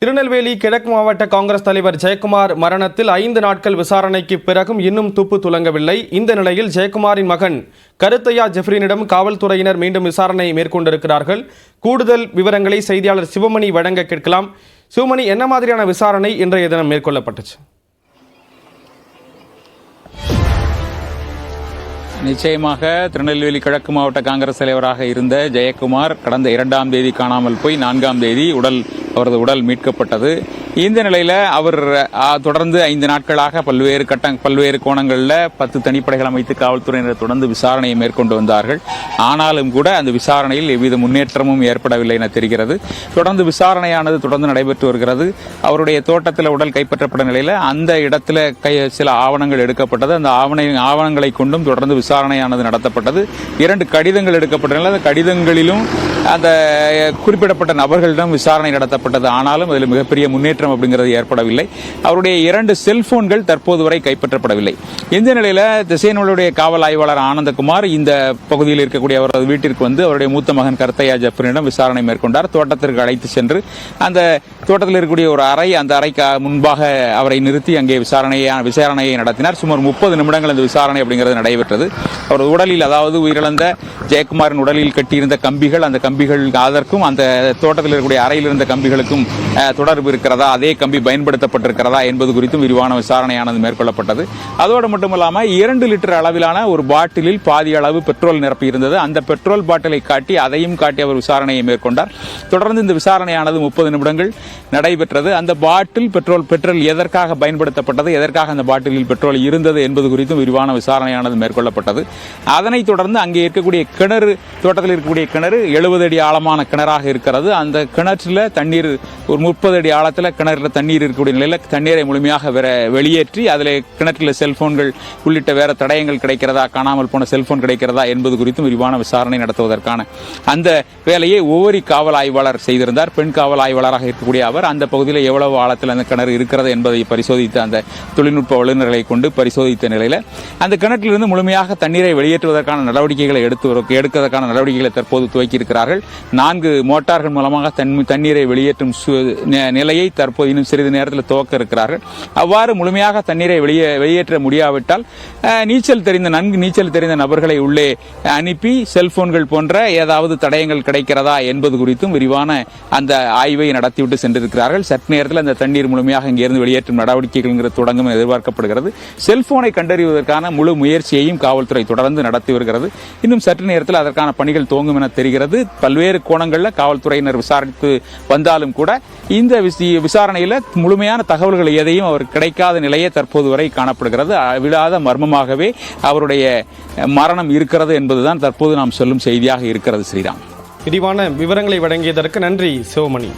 திருநெல்வேலி கிழக்கு மாவட்ட காங்கிரஸ் தலைவர் ஜெயக்குமார் மரணத்தில் 5 நாட்கள் விசாரணைக்கு பிறகும் இன்னும் துப்பு துலங்கவில்லை. இந்த நிலையில் ஜெயக்குமாரின் மகன் கருத்தையா ஜெஃப்ரினிடம் காவல்துறையினர் மீண்டும் விசாரணை மேற்கொண்டிருக்கிறார்கள். கூடுதல் விவரங்களை செய்தியாளர் சிவமணி வழங்க கேட்கலாம். சிவமணி, என்ன மாதிரியான விசாரணை இன்றைய தினம் மேற்கொள்ளப்பட்டுச்சு? நிச்சயமாக திருநெல்வேலி கிழக்கு மாவட்ட காங்கிரஸ் தலைவராக இருந்த ஜெயக்குமார் கடந்த 2ஆம் தேதி காணாமல் போய் 4ஆம் தேதி அவரது உடல் மீட்கப்பட்டது. இந்த நிலையில் அவர் தொடர்ந்து 5 நாட்களாக பல்வேறு கோணங்களில் 10 தனிப்படைகள் அமைத்து காவல்துறையினர் தொடர்ந்து விசாரணையை மேற்கொண்டு வந்தார்கள். ஆனாலும் கூட அந்த விசாரணையில் எவ்வித முன்னேற்றமும் ஏற்படவில்லை என தெரிகிறது. தொடர்ந்து விசாரணையானது தொடர்ந்து நடைபெற்று வருகிறது. அவருடைய தோட்டத்தில் உடல் கைப்பற்றப்பட்ட நிலையில் அந்த இடத்துல சில ஆவணங்கள் எடுக்கப்பட்டது. அந்த ஆவணங்களை கொண்டும் தொடர்ந்து விசாரணையானது நடத்தப்பட்டது. 2 கடிதங்கள் எடுக்கப்பட்ட நிலையில் அந்த கடிதங்களிலும் அந்த குறிப்பிடப்பட்ட நபர்களிடம் விசாரணை நடத்தப்பட்டது. ஆனாலும் அதில் மிகப்பெரிய முன்னேற்றம் அப்படிங்கிறது ஏற்படவில்லை. அவருடைய 2 செல்போன்கள் தற்போது வரை கைப்பற்றப்படவில்லை. இந்த நிலையில் திசையனுடைய காவல் ஆய்வாளர் ஆனந்தகுமார் இந்த பகுதியில் இருக்கக்கூடிய அவரது வீட்டிற்கு வந்து அவருடைய மூத்த மகன் கருத்தையா ஜெஃப்ரினிடம் விசாரணை மேற்கொண்டார். தோட்டத்திற்கு அழைத்து சென்று அந்த தோட்டத்தில் இருக்கக்கூடிய ஒரு அறை, அந்த அறைக்கு முன்பாக அவரை நிறுத்தி அங்கே விசாரணையை நடத்தினார். சுமார் 30 நிமிடங்கள் அந்த விசாரணை அப்படிங்கிறது நடைபெற்றது. அவரது உடலில், அதாவது உயிரிழந்த ஜெயக்குமாரின் உடலில் கட்டியிருந்த கம்பிகள், அந்த கம்பிகள் அதற்கும் அந்த தோட்டத்தில் இருக்கக்கூடிய அறையில் இருந்த கம்பிகளுக்கும் தொடர்பு இருக்கிறதா, அதே கம்பி பயன்படுத்தப்பட்டிருக்கிறதா என்பது குறித்தும் விரிவான விசாரணையானது மேற்கொள்ளப்பட்டது. அதோடு மட்டுமல்லாமல் 2 லிட்டர் அளவிலான ஒரு பாட்டிலில் பாதி அளவு பெட்ரோல் நிரப்பி இருந்தது. அந்த பெட்ரோல் பாட்டிலை காட்டி அதையும் காட்டி அவர் விசாரணையை மேற்கொண்டார். தொடர்ந்து இந்த விசாரணையானது 30 நிமிடங்கள் நடைபெற்றது. அந்த பெட்ரோல் எதற்காக பயன்படுத்தப்பட்டது, எதற்காக அந்த பாட்டிலில் பெட்ரோல் இருந்தது என்பது குறித்தும் விரிவான விசாரணையானது மேற்கொள்ளப்பட்டது. அதனைத் தொடர்ந்து அங்கே இருக்கக்கூடிய கிணறு, தோட்டத்தில் இருக்கக்கூடிய கிணறு 70 அடி ஆழமான கிணறாக இருக்கிறது. அந்த கிணற்றில் தண்ணீர் ஒரு 30 அடி ஆழத்தில் கிணறில் தண்ணீர் இருக்கக்கூடிய நிலையில் தண்ணீரை முழுமையாக வெளியேற்றி அதில் கிணற்றில் செல்போன்கள் உள்ளிட்ட வேற தடயங்கள் கிடைக்கிறதா, காணாமல் போன செல்போன் கிடைக்கிறதா என்பது குறித்தும் விரிவான விசாரணை நடத்துவதற்கான அந்த வேலையை ஒவ்வொரு காவல் ஆய்வாளர் செய்திருந்தார். பெண் காவல் ஆய்வாளராக இருக்கக்கூடிய அவர் அந்த பகுதியில் எவ்வளவு ஆழத்தில் அந்த கிணறு இருக்கிறது என்பதை பரிசோதித்த அந்த தொழில்நுட்ப வல்லுநர்களை கொண்டு பரிசோதித்த நிலையில் அந்த கிணற்றிலிருந்து முழுமையாக தண்ணீரை வெளியேற்றுவதற்கான நடவடிக்கைகளை எடுப்பதற்கான நடவடிக்கைகளை தற்போது துவக்கி இருக்கிறார்கள். 4 மோட்டார்கள் மூலமாக தண்ணீரை வெளியேற்றும் நிலையை தற்போது இன்னும் சிறிது நேரத்தில் துவக்க இருக்கிறார்கள். அவ்வாறு முழுமையாக தண்ணீரை வெளியேற்ற முடியாவிட்டால் நன்கு நீச்சல் தெரிந்த நபர்களை உள்ளே அனுப்பி செல்போன்கள் போன்ற ஏதாவது தடயங்கள் கிடைக்கிறதா என்பது குறித்தும் விரிவான அந்த ஆய்வை நடத்திவிட்டு சென்றிருக்கிறார்கள். சற்று நேரத்தில் அந்த தண்ணீர் முழுமையாக இங்கிருந்து வெளியேற்றும் நடவடிக்கைகள் தொடங்கும் எதிர்பார்க்கப்படுகிறது. செல்போனை கண்டறிவதற்கான முழு முயற்சியையும் காவல்துறை தொடர்ந்து நடத்தி வருகிறது. இன்னும் சற்று நேரத்தில் அதற்கான பணிகள் துவங்கும் என தெரிகிறது. பல்வேறு கோணங்களில் காவல்துறையினர் விசாரித்து வந்தாலும் கூட இந்த விசாரணையில் முழுமையான தகவல்கள் எதையும் அவர் கிடைக்காத நிலையே தற்போது வரை காணப்படுகிறது. விடாத மர்மமாகவே அவருடைய மரணம் இருக்கிறது என்பதுதான் தற்போது நாம் சொல்லும் செய்தியாக இருக்கிறது. ஸ்ரீராம், விரிவான விவரங்களை வழங்கியதற்கு நன்றி சிவமணி.